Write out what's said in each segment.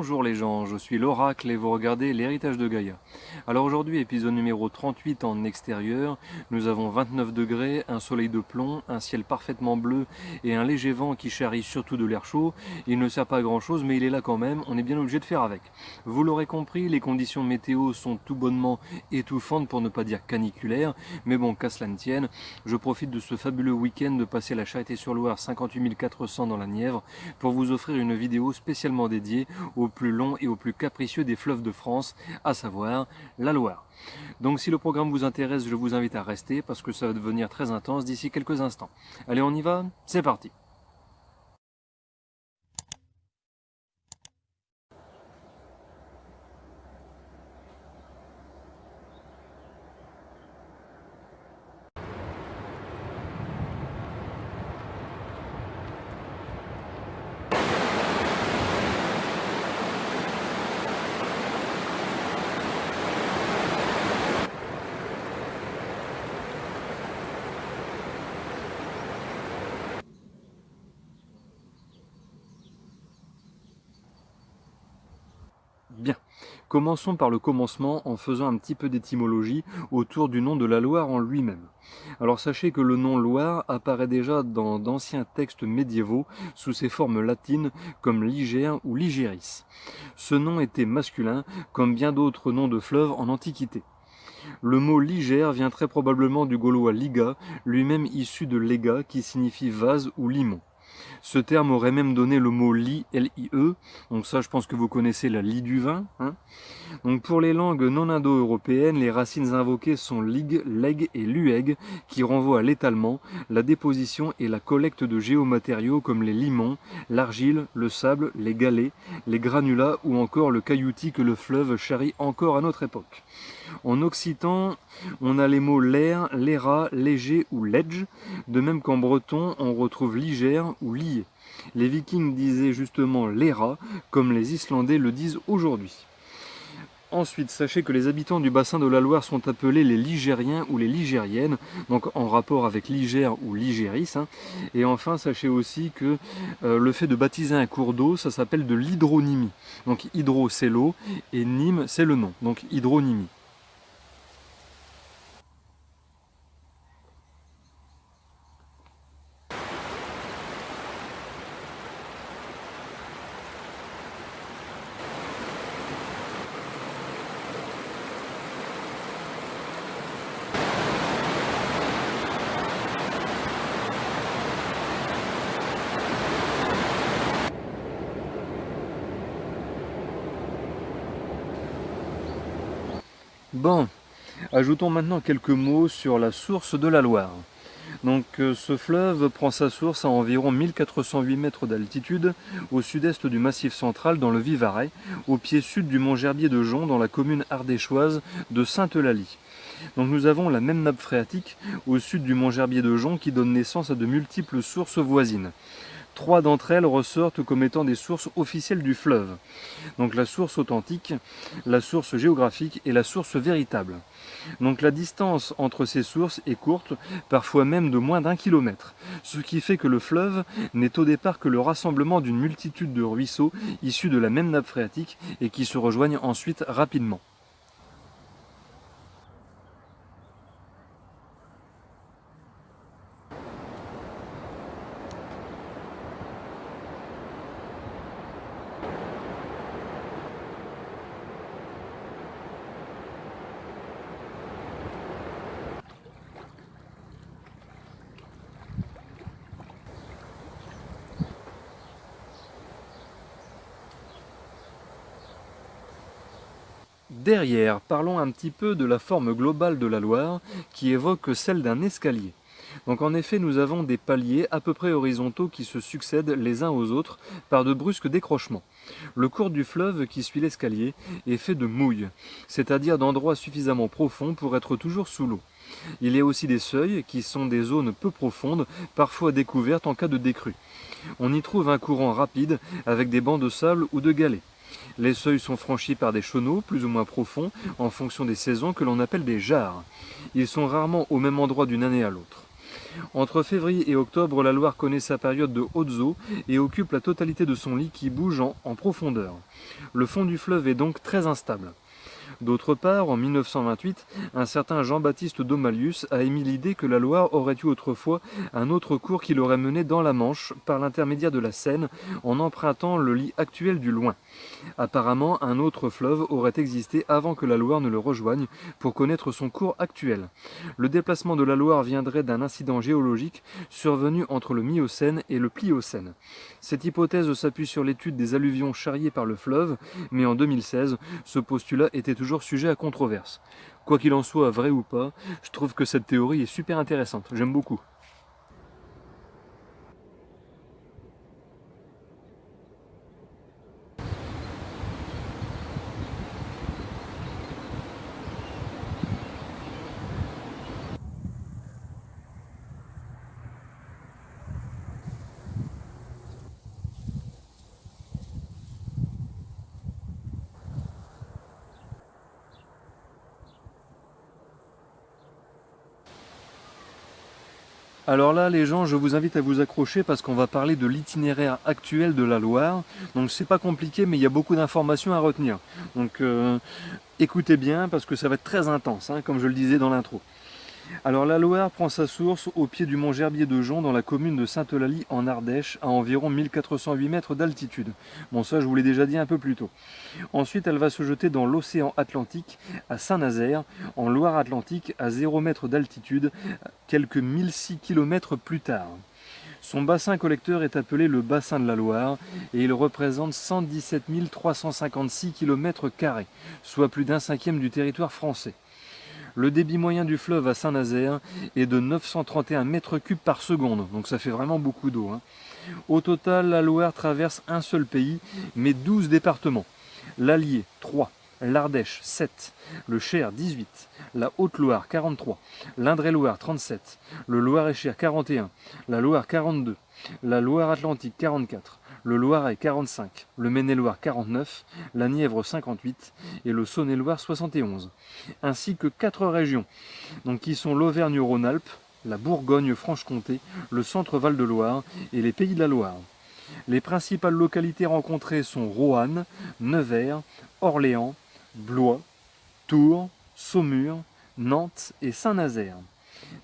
Bonjour les gens, je suis l'Oracle et vous regardez l'héritage de Gaïa. Alors aujourd'hui, épisode numéro 38 en extérieur, nous avons 29 degrés, un soleil de plomb, un ciel parfaitement bleu et un léger vent qui charrie surtout de l'air chaud. Il ne sert pas à grand chose mais il est là quand même, on est bien obligé de faire avec. Vous l'aurez compris, les conditions météo sont tout bonnement étouffantes pour ne pas dire caniculaires, mais bon, qu'à cela ne tienne, je profite de ce fabuleux week-end de passer la Charité-sur-Loire 58 400 dans la Nièvre pour vous offrir une vidéo spécialement dédiée au plus long et au plus capricieux des fleuves de France, à savoir la Loire. Donc si le programme vous intéresse, je vous invite à rester parce que ça va devenir très intense d'ici quelques instants. Allez, on y va? C'est parti! Bien, commençons par le commencement en faisant un petit peu d'étymologie autour du nom de la Loire en lui-même. Alors sachez que le nom Loire apparaît déjà dans d'anciens textes médiévaux sous ses formes latines comme Ligère ou Ligéris. Ce nom était masculin comme bien d'autres noms de fleuves en Antiquité. Le mot ligère vient très probablement du gaulois liga, lui-même issu de lega qui signifie vase ou limon. Ce terme aurait même donné le mot lit, L-I-E, donc ça je pense que vous connaissez la lie du vin. Donc pour les langues non indo-européennes, les racines invoquées sont lig, leg et lueg, qui renvoient à l'étalement, la déposition et la collecte de géomatériaux comme les limons, l'argile, le sable, les galets, les granulats ou encore le cailloutis que le fleuve charrie encore à notre époque. En occitan, on a les mots l'air, l'aira, léger ou ledge, de même qu'en breton, on retrouve ligère ou lié. Les vikings disaient justement l'aira, comme les Islandais le disent aujourd'hui. Ensuite, sachez que les habitants du bassin de la Loire sont appelés les Ligériens ou les Ligériennes, donc en rapport avec Ligère ou Ligéris. Et enfin, sachez aussi que le fait de baptiser un cours d'eau, ça s'appelle de l'hydronymie. Donc hydro c'est l'eau et nyme c'est le nom, donc hydronymie. Bon, ajoutons maintenant quelques mots sur la source de la Loire. Donc ce fleuve prend sa source à environ 1408 mètres d'altitude au sud-est du Massif central dans le Vivarais, au pied sud du mont Gerbier de Jonc dans la commune ardéchoise de Sainte-Eulalie. Donc nous avons la même nappe phréatique au sud du mont Gerbier de Jonc qui donne naissance à de multiples sources voisines. 3 d'entre elles ressortent comme étant des sources officielles du fleuve. Donc la source authentique, la source géographique et la source véritable. Donc la distance entre ces sources est courte, parfois même de moins d'1 kilomètre, ce qui fait que le fleuve n'est au départ que le rassemblement d'une multitude de ruisseaux issus de la même nappe phréatique et qui se rejoignent ensuite rapidement. Derrière, parlons un petit peu de la forme globale de la Loire qui évoque celle d'un escalier. Donc en effet, nous avons des paliers à peu près horizontaux qui se succèdent les uns aux autres par de brusques décrochements. Le cours du fleuve qui suit l'escalier est fait de mouilles, c'est-à-dire d'endroits suffisamment profonds pour être toujours sous l'eau. Il y a aussi des seuils qui sont des zones peu profondes, parfois découvertes en cas de décrue. On y trouve un courant rapide avec des bancs de sable ou de galets. Les seuils sont franchis par des chenaux plus ou moins profonds en fonction des saisons que l'on appelle des jarres. Ils sont rarement au même endroit d'une année à l'autre. Entre février et octobre, la Loire connaît sa période de hautes eaux et occupe la totalité de son lit qui bouge en profondeur. Le fond du fleuve est donc très instable. D'autre part, en 1928, un certain Jean-Baptiste Domalius a émis l'idée que la Loire aurait eu autrefois un autre cours qui l'aurait mené dans la Manche par l'intermédiaire de la Seine en empruntant le lit actuel du Loing. Apparemment, un autre fleuve aurait existé avant que la Loire ne le rejoigne pour connaître son cours actuel. Le déplacement de la Loire viendrait d'un incident géologique survenu entre le Miocène et le Pliocène. Cette hypothèse s'appuie sur l'étude des alluvions charriées par le fleuve, mais en 2016, ce postulat était toujours sujet à controverse. Quoi qu'il en soit, vrai ou pas, je trouve que cette théorie est super intéressante, j'aime beaucoup. Alors là, les gens, je vous invite à vous accrocher parce qu'on va parler de l'itinéraire actuel de la Loire. Donc c'est pas compliqué, mais il y a beaucoup d'informations à retenir. Donc écoutez bien parce que ça va être très intense, hein, comme je le disais dans l'intro. Alors la Loire prend sa source au pied du mont Gerbier de Jonc dans la commune de Sainte-Eulalie en Ardèche à environ 1408 mètres d'altitude. Bon ça je vous l'ai déjà dit un peu plus tôt. Ensuite elle va se jeter dans l'océan Atlantique à Saint-Nazaire en Loire-Atlantique à 0 mètres d'altitude quelques 1006 km plus tard. Son bassin collecteur est appelé le bassin de la Loire et il représente 117 356 km², soit plus d'un cinquième du territoire français. Le débit moyen du fleuve à Saint-Nazaire est de 931 mètres cubes par seconde, donc ça fait vraiment beaucoup d'eau. Au total, la Loire traverse un seul pays, mais 12 départements. L'Allier, 3, l'Ardèche, 7, le Cher, 18, la Haute-Loire, 43, l'Indre-et-Loire, 37, le Loir-et-Cher, 41, la Loire, 42, la Loire-Atlantique, 44, le Loiret 45, le Maine-et-Loire 49, la Nièvre 58 et le Saône-et-Loire 71, ainsi que 4 régions, donc qui sont l'Auvergne-Rhône-Alpes, la Bourgogne-Franche-Comté, le Centre-Val de Loire et les Pays de la Loire. Les principales localités rencontrées sont Roanne, Nevers, Orléans, Blois, Tours, Saumur, Nantes et Saint-Nazaire.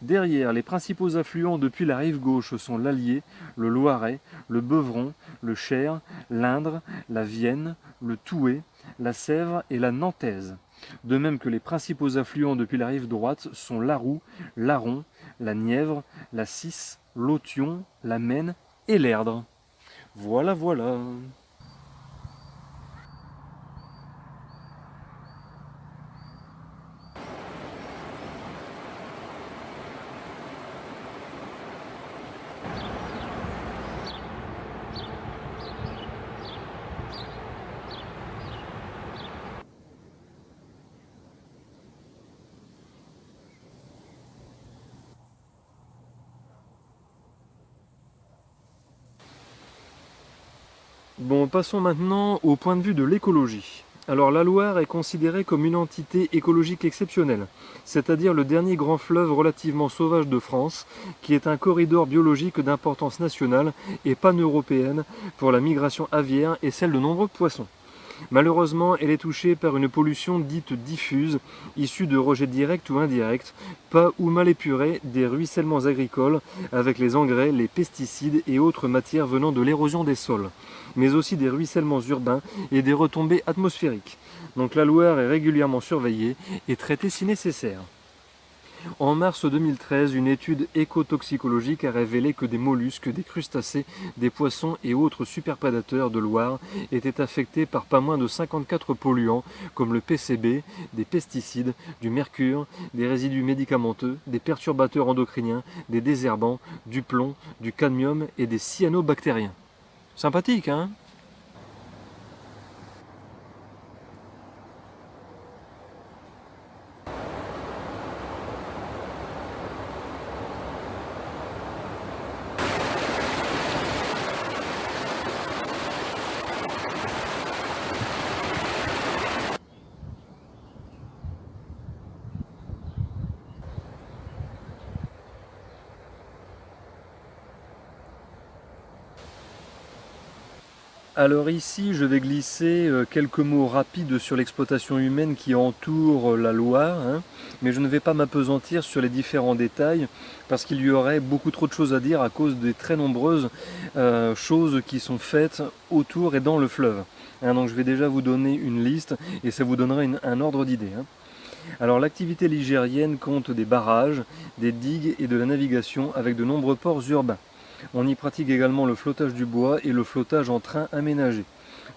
Derrière, les principaux affluents depuis la rive gauche sont l'Allier, le Loiret, le Beuvron, le Cher, l'Indre, la Vienne, le Thouet, la Sèvre et la Nantaise. De même que les principaux affluents depuis la rive droite sont l'Aroux, l'Aron, la Nièvre, la Cisse, l'Authion, la Maine et l'Erdre. Voilà, voilà. Bon, passons maintenant au point de vue de l'écologie. Alors la Loire est considérée comme une entité écologique exceptionnelle, c'est-à-dire le dernier grand fleuve relativement sauvage de France, qui est un corridor biologique d'importance nationale et pan-européenne pour la migration aviaire et celle de nombreux poissons. Malheureusement, elle est touchée par une pollution dite diffuse, issue de rejets directs ou indirects, pas ou mal épurés, des ruissellements agricoles, avec les engrais, les pesticides et autres matières venant de l'érosion des sols, mais aussi des ruissellements urbains et des retombées atmosphériques. Donc la Loire est régulièrement surveillée et traitée si nécessaire. En mars 2013, une étude écotoxicologique a révélé que des mollusques, des crustacés, des poissons et autres superprédateurs de Loire étaient affectés par pas moins de 54 polluants comme le PCB, des pesticides, du mercure, des résidus médicamenteux, des perturbateurs endocriniens, des désherbants, du plomb, du cadmium et des cyanobactériens. Sympathique, hein ? Alors ici, je vais glisser quelques mots rapides sur l'exploitation humaine qui entoure la Loire, hein, mais je ne vais pas m'appesantir sur les différents détails parce qu'il y aurait beaucoup trop de choses à dire à cause des très nombreuses choses qui sont faites autour et dans le fleuve. Hein, donc je vais déjà vous donner une liste et ça vous donnera un ordre d'idée. Hein. Alors l'activité ligérienne compte des barrages, des digues et de la navigation avec de nombreux ports urbains. On y pratique également le flottage du bois et le flottage en train aménagé.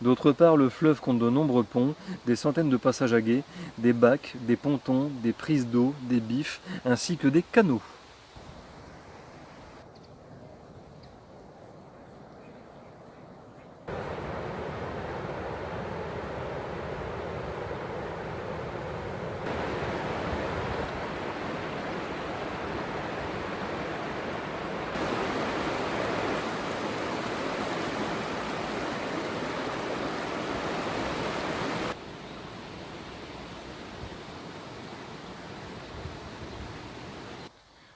D'autre part, le fleuve compte de nombreux ponts, des centaines de passages à gué, des bacs, des pontons, des prises d'eau, des bifs, ainsi que des canaux.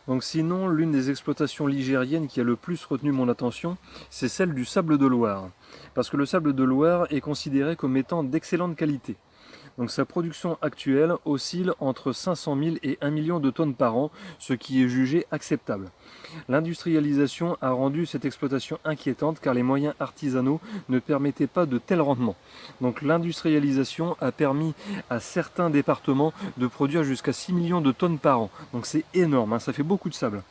Donc sinon, l'une des exploitations ligériennes qui a le plus retenu mon attention, c'est celle du sable de Loire. Parce que le sable de Loire est considéré comme étant d'excellente qualité. Donc sa production actuelle oscille entre 500 000 et 1 million de tonnes par an, ce qui est jugé acceptable. L'industrialisation a rendu cette exploitation inquiétante car les moyens artisanaux ne permettaient pas de tels rendements. Donc l'industrialisation a permis à certains départements de produire jusqu'à 6 millions de tonnes par an. Donc c'est énorme, hein, ça fait beaucoup de sable.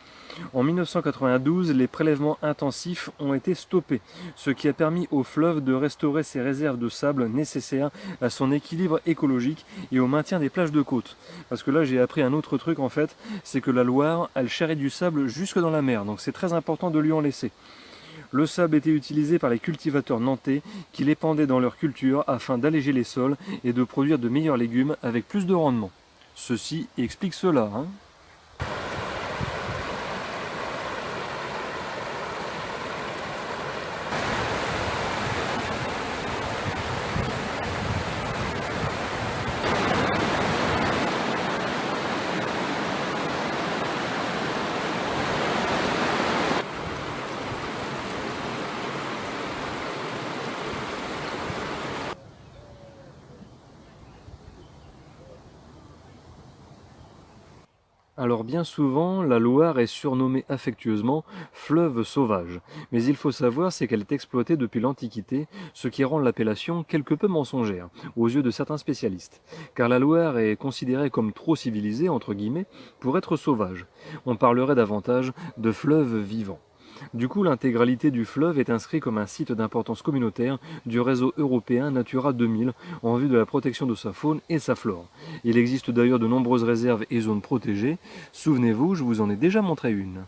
En 1992, les prélèvements intensifs ont été stoppés, ce qui a permis au fleuve de restaurer ses réserves de sable nécessaires à son équilibre écologique et au maintien des plages de côte. Parce que là, j'ai appris un autre truc en fait, c'est que la Loire, elle charrie du sable jusque dans la mer, donc c'est très important de lui en laisser. Le sable était utilisé par les cultivateurs nantais qui l'épandaient dans leur culture afin d'alléger les sols et de produire de meilleurs légumes avec plus de rendement. Ceci explique cela, hein. Alors bien souvent, la Loire est surnommée affectueusement fleuve sauvage, mais il faut savoir c'est qu'elle est exploitée depuis l'Antiquité, ce qui rend l'appellation quelque peu mensongère aux yeux de certains spécialistes, car la Loire est considérée comme trop civilisée entre guillemets pour être sauvage. On parlerait davantage de fleuve vivant. Du coup, l'intégralité du fleuve est inscrit comme un site d'importance communautaire du réseau européen Natura 2000 en vue de la protection de sa faune et sa flore. Il existe d'ailleurs de nombreuses réserves et zones protégées. Souvenez-vous, je vous en ai déjà montré une.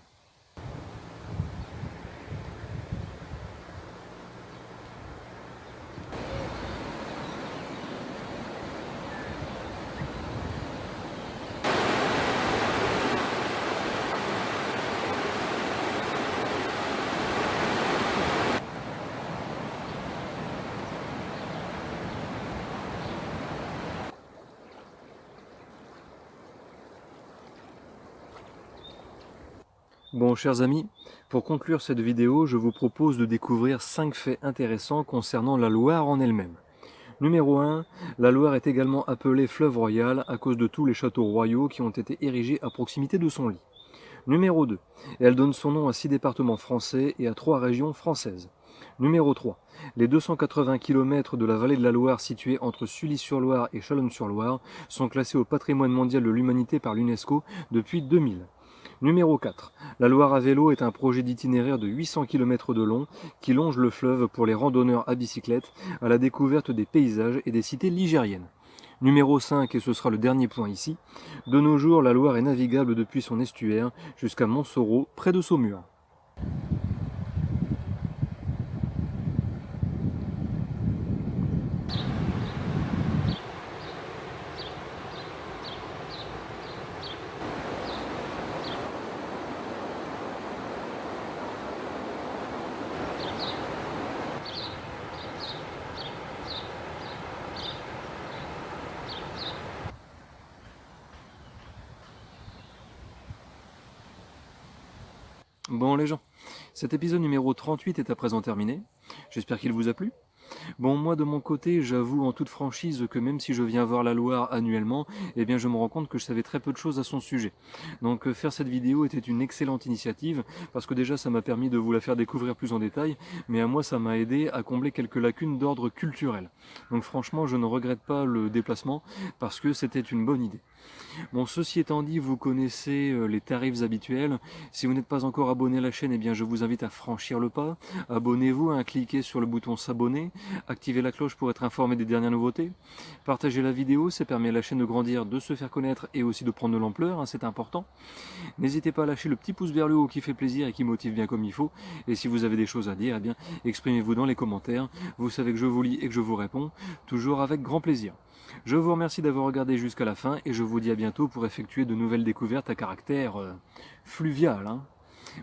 Bon, chers amis, pour conclure cette vidéo, je vous propose de découvrir 5 faits intéressants concernant la Loire en elle-même. Numéro 1, la Loire est également appelée fleuve royal à cause de tous les châteaux royaux qui ont été érigés à proximité de son lit. Numéro 2, elle donne son nom à 6 départements français et à 3 régions françaises. Numéro 3, les 280 km de la vallée de la Loire située entre Sully-sur-Loire et Chalonnes-sur-Loire sont classés au patrimoine mondial de l'humanité par l'UNESCO depuis 2000. Numéro 4. La Loire à vélo est un projet d'itinéraire de 800 km de long qui longe le fleuve pour les randonneurs à bicyclette à la découverte des paysages et des cités ligériennes. Numéro 5, et ce sera le dernier point ici, de nos jours la Loire est navigable depuis son estuaire jusqu'à Montsoreau près de Saumur. Bon les gens, cet épisode numéro 38 est à présent terminé. J'espère qu'il vous a plu. Bon, moi de mon côté, j'avoue en toute franchise que même si je viens voir la Loire annuellement, eh bien je me rends compte que je savais très peu de choses à son sujet. Donc faire cette vidéo était une excellente initiative, parce que déjà ça m'a permis de vous la faire découvrir plus en détail, mais à moi ça m'a aidé à combler quelques lacunes d'ordre culturel. Donc franchement, je ne regrette pas le déplacement, parce que c'était une bonne idée. Bon, ceci étant dit, vous connaissez les tarifs habituels. Si vous n'êtes pas encore abonné à la chaîne, eh bien je vous invite à franchir le pas. Abonnez-vous, hein, cliquez sur le bouton s'abonner, activez la cloche pour être informé des dernières nouveautés. Partagez la vidéo, ça permet à la chaîne de grandir, de se faire connaître et aussi de prendre de l'ampleur, hein, c'est important. N'hésitez pas à lâcher le petit pouce vers le haut qui fait plaisir et qui motive bien comme il faut. Et si vous avez des choses à dire, eh bien exprimez-vous dans les commentaires. Vous savez que je vous lis et que je vous réponds, toujours avec grand plaisir. Je vous remercie d'avoir regardé jusqu'à la fin et je vous dis à bientôt pour effectuer de nouvelles découvertes à caractère fluvial. Hein.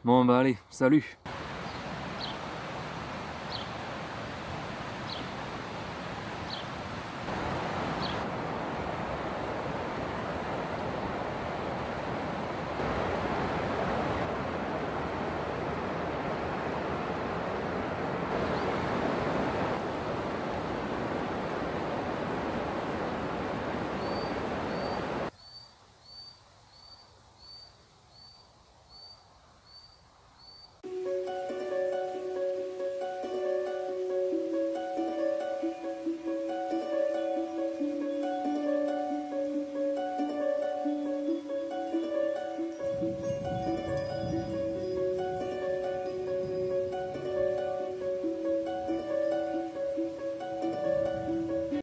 Bon bah allez, salut!